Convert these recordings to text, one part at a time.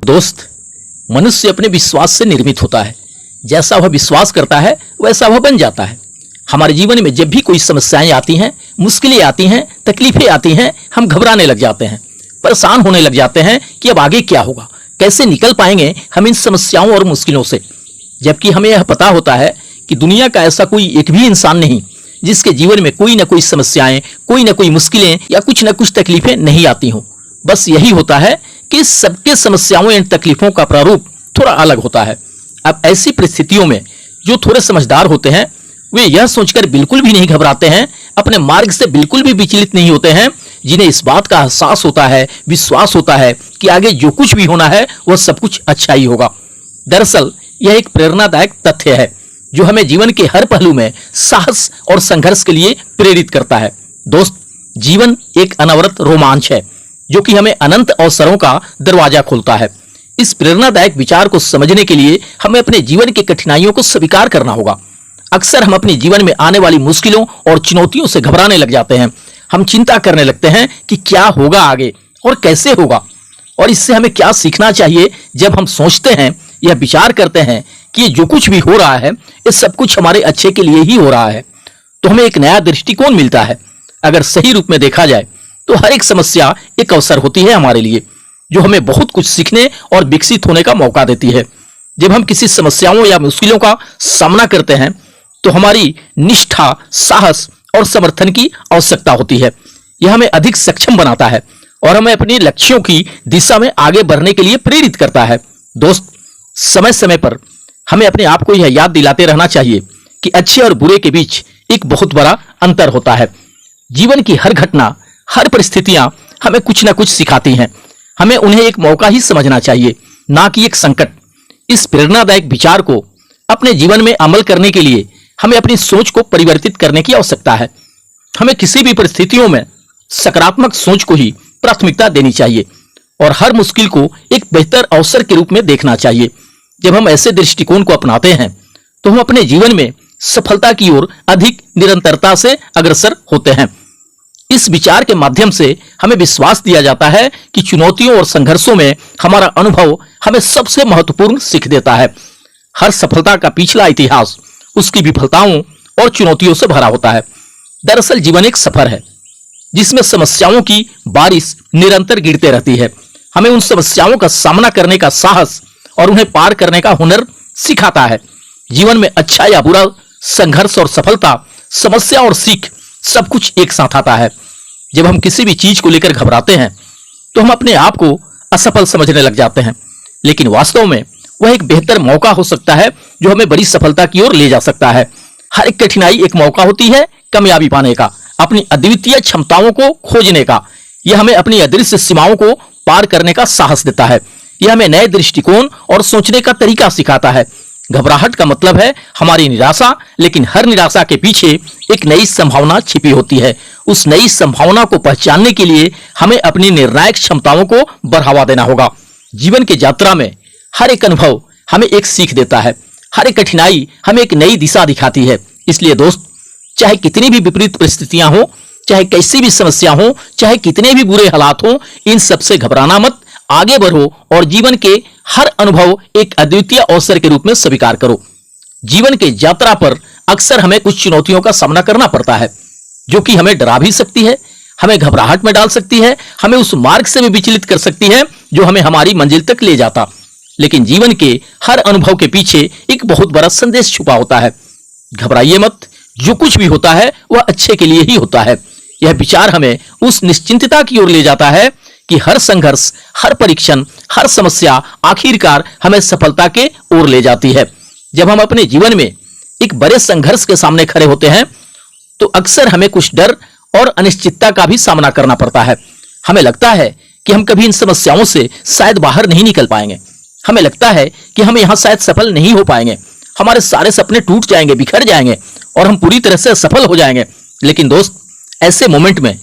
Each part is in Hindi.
दोस्त, मनुष्य अपने विश्वास से निर्मित होता है। जैसा वह विश्वास करता है वैसा वह बन जाता है। हमारे जीवन में जब भी कोई समस्याएं आती हैं, मुश्किलें आती हैं, तकलीफें आती हैं, हम घबराने लग जाते हैं, परेशान होने लग जाते हैं कि अब आगे क्या होगा, कैसे निकल पाएंगे हम इन समस्याओं और मुश्किलों से। जबकि हमें यह पता होता है कि दुनिया का ऐसा कोई एक भी इंसान नहीं जिसके जीवन में कोई ना कोई समस्याएं, कोई ना कोई मुश्किलें या कुछ ना कुछ तकलीफें नहीं आती हों। बस यही होता है कि सबके समस्याओं या तकलीफों का प्रारूप थोड़ा अलग होता है। अब ऐसी परिस्थितियों में जो थोड़े समझदार होते हैं वे यह सोचकर बिल्कुल भी नहीं घबराते हैं, अपने मार्ग से बिल्कुल भी विचलित नहीं होते हैं, जिन्हें इस बात का एहसास होता है, विश्वास होता है कि आगे जो कुछ भी होना है वह सब कुछ अच्छा ही होगा। दरअसल यह एक प्रेरणादायक तथ्य है जो हमें जीवन के हर पहलू में साहस और संघर्ष के लिए प्रेरित करता है। दोस्त, जीवन एक अनवरत रोमांच है जो कि हमें अनंत अवसरों का दरवाजा खोलता है। इस प्रेरणादायक विचार को समझने के लिए हमें अपने जीवन की कठिनाइयों को स्वीकार करना होगा। अक्सर हम अपने जीवन में आने वाली मुश्किलों और चुनौतियों से घबराने लग जाते हैं। हम चिंता करने लगते हैं कि क्या होगा आगे और कैसे होगा, और इससे हमें क्या सीखना चाहिए। जब हम सोचते हैं या विचार करते हैं कि ये जो कुछ भी हो रहा है ये सब कुछ हमारे अच्छे के लिए ही हो रहा है, तो हमें एक नया दृष्टिकोण मिलता है। अगर सही रूप में देखा जाए तो हर एक समस्या एक अवसर होती है हमारे लिए, जो हमें बहुत कुछ सीखने और विकसित होने का मौका देती है। जब हम किसी समस्याओं या मुश्किलों का सामना करते हैं तो हमारी निष्ठा, साहस और समर्थन की आवश्यकता होती है। यह हमें अधिक सक्षम बनाता है और हमें अपने लक्ष्यों की दिशा में आगे बढ़ने के लिए प्रेरित करता है। दोस्त, समय समय पर हमें अपने आप को यह याद दिलाते रहना चाहिए कि अच्छे और बुरे के बीच एक बहुत बड़ा अंतर होता है। जीवन की हर घटना, हर परिस्थितियां हमें कुछ ना कुछ सिखाती हैं। हमें उन्हें एक मौका ही समझना चाहिए, ना कि एक संकट। इस प्रेरणादायक विचार को अपने जीवन में अमल करने के लिए हमें अपनी सोच को परिवर्तित करने की आवश्यकता है। हमें किसी भी परिस्थितियों में सकारात्मक सोच को ही प्राथमिकता देनी चाहिए और हर मुश्किल को एक बेहतर अवसर के रूप में देखना चाहिए। जब हम ऐसे दृष्टिकोण को अपनाते हैं तो हम अपने जीवन में सफलता की ओर अधिक निरंतरता से अग्रसर होते हैं। इस विचार के माध्यम से हमें विश्वास दिया जाता है कि चुनौतियों और संघर्षों में हमारा अनुभव हमें सबसे महत्वपूर्ण सीख देता है। हर सफलता का पिछला इतिहास उसकी विफलताओं और चुनौतियों से भरा होता है। दरअसल जीवन एक सफर है जिसमें समस्याओं की बारिश निरंतर गिरते रहती है। हमें उन समस्याओं का सामना करने का साहस और उन्हें पार करने का हुनर सिखाता है। जीवन में अच्छा या बुरा, संघर्ष और सफलता, समस्या और सीख, सब कुछ एक साथ आता है। जब हम किसी भी चीज को लेकर घबराते हैं तो हम अपने आप को असफल समझने लग जाते हैं, लेकिन वास्तव में वह एक बेहतर मौका हो सकता है जो हमें बड़ी सफलता की ओर ले जा सकता है। हर एक कठिनाई एक मौका होती है कामयाबी पाने का, अपनी अद्वितीय क्षमताओं को खोजने का। यह हमें अपनी अदृश्य सीमाओं को पार करने का साहस देता है। यह हमें नए दृष्टिकोण और सोचने का तरीका सिखाता है। घबराहट का मतलब है हमारी निराशा, लेकिन हर निराशा के पीछे एक नई संभावना छिपी होती है। उस नई संभावना को पहचानने के लिए हमें अपनी निर्णायक क्षमताओं को बढ़ावा देना होगा। जीवन की यात्रा में हर एक अनुभव हमें एक सीख देता है, हर एक कठिनाई हमें एक नई दिशा दिखाती है। इसलिए दोस्त, चाहे कितनी भी विपरीत परिस्थितियां हो, चाहे कैसी भी समस्या हो, चाहे कितने भी बुरे हालात हो, इन सबसे घबराना मत, आगे बढ़ो और जीवन के हर अनुभव एक अद्वितीय अवसर के रूप में स्वीकार करो। जीवन के यात्रा पर अक्सर हमें कुछ चुनौतियों का सामना करना पड़ता है जो कि हमें डरा भी सकती है, हमें घबराहट में डाल सकती है, हमें उस मार्ग से भी विचलित कर सकती है जो हमें हमारी मंजिल तक ले जाता। लेकिन जीवन के हर अनुभव के पीछे एक बहुत बड़ा संदेश छुपा होता है। घबराइए मत, जो कुछ भी होता है वह अच्छे के लिए ही होता है। यह विचार हमें उस निश्चिंतता की ओर ले जाता है कि हर संघर्ष, हर परीक्षण, हर समस्या आखिरकार हमें सफलता के ओर ले जाती है। जब हम अपने जीवन में एक बड़े संघर्ष के सामने खड़े होते हैं तो अक्सर हमें कुछ डर और अनिश्चितता का भी सामना करना पड़ता है। हमें लगता है कि हम कभी इन समस्याओं से शायद बाहर नहीं निकल पाएंगे। हमें लगता है कि हम यहाँ शायद सफल नहीं हो पाएंगे, हमारे सारे सपने टूट जाएंगे, बिखर जाएंगे और हम पूरी तरह से असफल हो जाएंगे। लेकिन दोस्त, ऐसे मोमेंट में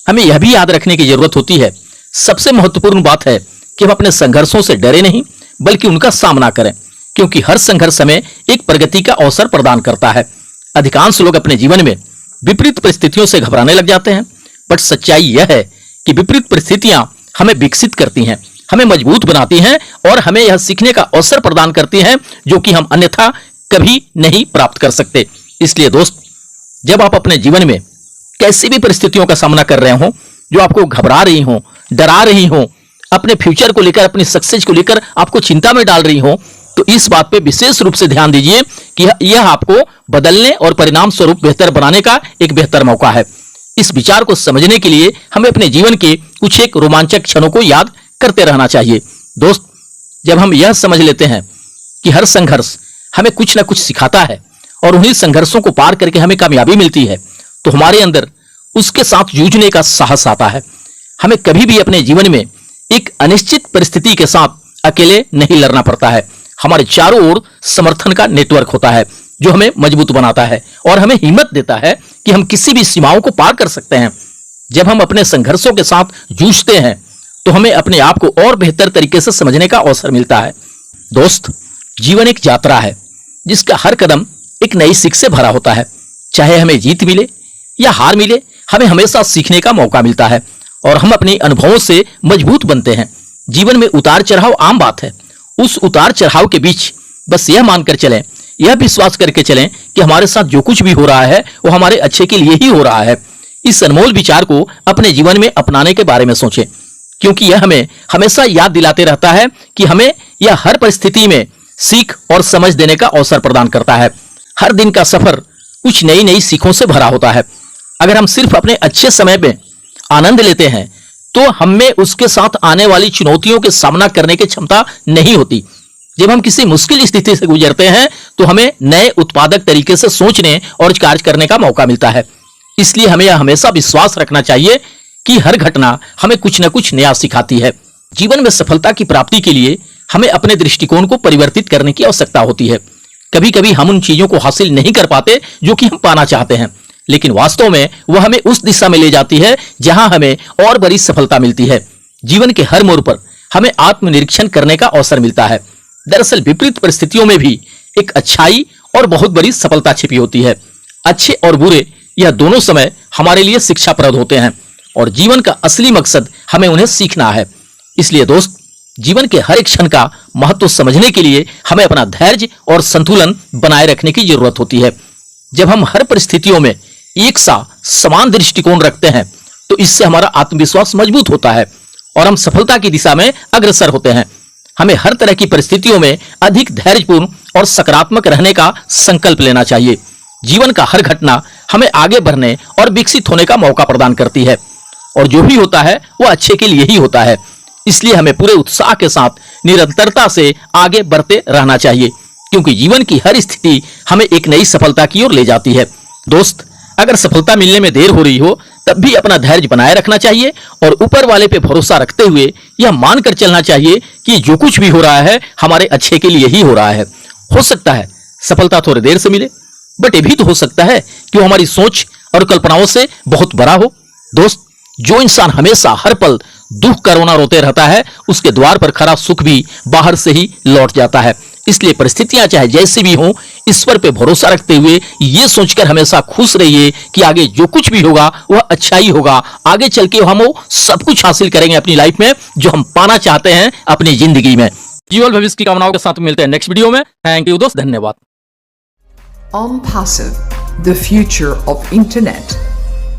हमें यह भी याद रखने की जरूरत होती है, सबसे महत्वपूर्ण बात है कि हम अपने संघर्षों से डरे नहीं बल्कि उनका सामना करें। क्योंकि हर संघर्ष हमें एक प्रगति का अवसर प्रदान करता है। अधिकांश लोग अपने जीवन में विपरीत परिस्थितियों से घबराने लग जाते हैं, बट सच्चाई यह है कि विपरीत परिस्थितियां हमें विकसित करती हैं, हमें मजबूत बनाती हैं और हमें यह सीखने का अवसर प्रदान करती हैं जो कि हम अन्यथा कभी नहीं प्राप्त कर सकते। इसलिए दोस्त, जब आप अपने जीवन में कैसी भी परिस्थितियों का सामना कर रहे हो जो आपको घबरा रही हो, डरा रही हो, अपने फ्यूचर को लेकर, अपनी सक्सेस को लेकर आपको चिंता में डाल रही हो, तो इस बात पे विशेष रूप से ध्यान दीजिए कि यह आपको बदलने और परिणाम स्वरूप बेहतर बनाने का एक बेहतर मौका है। इस विचार को समझने के लिए हमें अपने जीवन के कुछ एक रोमांचक क्षणों को याद करते रहना चाहिए। दोस्त, जब हम यह समझ लेते हैं कि हर संघर्ष हमें कुछ ना कुछ सिखाता है और उन्हीं संघर्षों को पार करके हमें कामयाबी मिलती है, तो हमारे अंदर उसके साथ जूझने का साहस आता है। हमें कभी भी अपने जीवन में एक अनिश्चित परिस्थिति के साथ अकेले नहीं लड़ना पड़ता है। हमारे चारों ओर समर्थन का नेटवर्क होता है जो हमें मजबूत बनाता है और हमें हिम्मत देता है कि हम किसी भी सीमाओं को पार कर सकते हैं। जब हम अपने संघर्षों के साथ जूझते हैं तो हमें अपने आप को और बेहतर तरीके से समझने का अवसर मिलता है। दोस्त, जीवन एक यात्रा है जिसका हर कदम एक नई सीख से भरा होता है। चाहे हमें जीत मिले या हार मिले, हमें हमेशा सीखने का मौका मिलता है और हम अपने अनुभवों से मजबूत बनते हैं। जीवन में उतार चढ़ाव आम बात है। उस उतार चढ़ाव के बीच बस यह मानकर चलें, यह विश्वास करके चलें कि हमारे साथ जो कुछ भी हो रहा है वो हमारे अच्छे के लिए ही हो रहा है। इस अनमोल विचार को अपने जीवन में अपनाने के बारे में सोचें, क्योंकि यह हमें हमेशा याद दिलाते रहता है कि हमें यह हर परिस्थिति में सीख और समझ देने का अवसर प्रदान करता है। हर दिन का सफर कुछ नई नई सीखों से भरा होता है। अगर हम सिर्फ अपने अच्छे समय में आनंद लेते हैं तो हमें उसके साथ आने वाली चुनौतियों के सामना करने की क्षमता नहीं होती। जब हम किसी मुश्किल स्थिति से गुजरते हैं तो हमें नए उत्पादक तरीके से सोचने और कार्य करने का मौका मिलता है। इसलिए हमें यह हमेशा विश्वास रखना चाहिए कि हर घटना हमें कुछ न कुछ नया सिखाती है। जीवन में सफलता की प्राप्ति के लिए हमें अपने दृष्टिकोण को परिवर्तित करने की आवश्यकता होती है। कभी कभी हम उन चीजों को हासिल नहीं कर पाते जो कि हम पाना चाहते हैं, लेकिन वास्तव में वह हमें उस दिशा में ले जाती है जहां हमें और बड़ी सफलता मिलती है। जीवन के हर मोड़ पर हमें आत्मनिरीक्षण करने का अवसर मिलता है। दरअसल विपरीत परिस्थितियों में भी एक अच्छाई और बहुत बड़ी सफलता छिपी होती है। अच्छे और बुरे यह दोनों समय हमारे लिए शिक्षाप्रद होते हैं और जीवन का असली मकसद हमें उन्हें सीखना है। इसलिए दोस्त, जीवन के हर एक क्षण का महत्व समझने के लिए हमें अपना धैर्य और संतुलन बनाए रखने की जरूरत होती है। जब हम हर परिस्थितियों में एक सा समान दृष्टिकोण रखते हैं तो इससे हमारा आत्मविश्वास मजबूत होता है और हम सफलता की दिशा में अग्रसर होते हैं। हमें हर तरह की परिस्थितियों में अधिक धैर्यपूर्ण और सकारात्मक रहने का संकल्प लेना चाहिए। जीवन का हर घटना हमें आगे बढ़ने और विकसित होने का मौका प्रदान करती है और जो भी होता है वो अच्छे के लिए ही होता है। इसलिए हमें पूरे उत्साह के साथ निरंतरता से आगे बढ़ते रहना चाहिए, क्योंकि जीवन की हर स्थिति हमें एक नई सफलता की ओर ले जाती है। दोस्त, अगर सफलता मिलने में देर हो रही हो तब भी अपना धैर्य बनाए रखना चाहिए और ऊपर वाले पे भरोसा रखते हुए यह मानकर चलना चाहिए कि जो कुछ भी हो रहा है हमारे अच्छे के लिए ही हो रहा है। हो सकता है सफलता थोड़ी देर से मिले, बट ये भी तो हो सकता है कि वो हमारी सोच और कल्पनाओं से बहुत बड़ा हो। दोस्त, जो इंसान हमेशा हर पल दुख का रोना रोते रहता है उसके द्वार पर खरा सुख भी बाहर से ही लौट जाता है। इसलिए परिस्थितियां चाहे जैसी भी हों, ईश्वर पे भरोसा रखते हुए ये सोचकर हमेशा खुश रहिए कि आगे जो कुछ भी होगा वह अच्छा ही होगा। आगे चल के हम वो सब कुछ हासिल करेंगे अपनी लाइफ में जो हम पाना चाहते हैं अपनी जिंदगी में। जीवन भविष्य की कामनाओं के साथ मिलते हैं नेक्स्ट वीडियो में। थैंक यू दोस्त, धन्यवाद। OnPassive, the future of internet.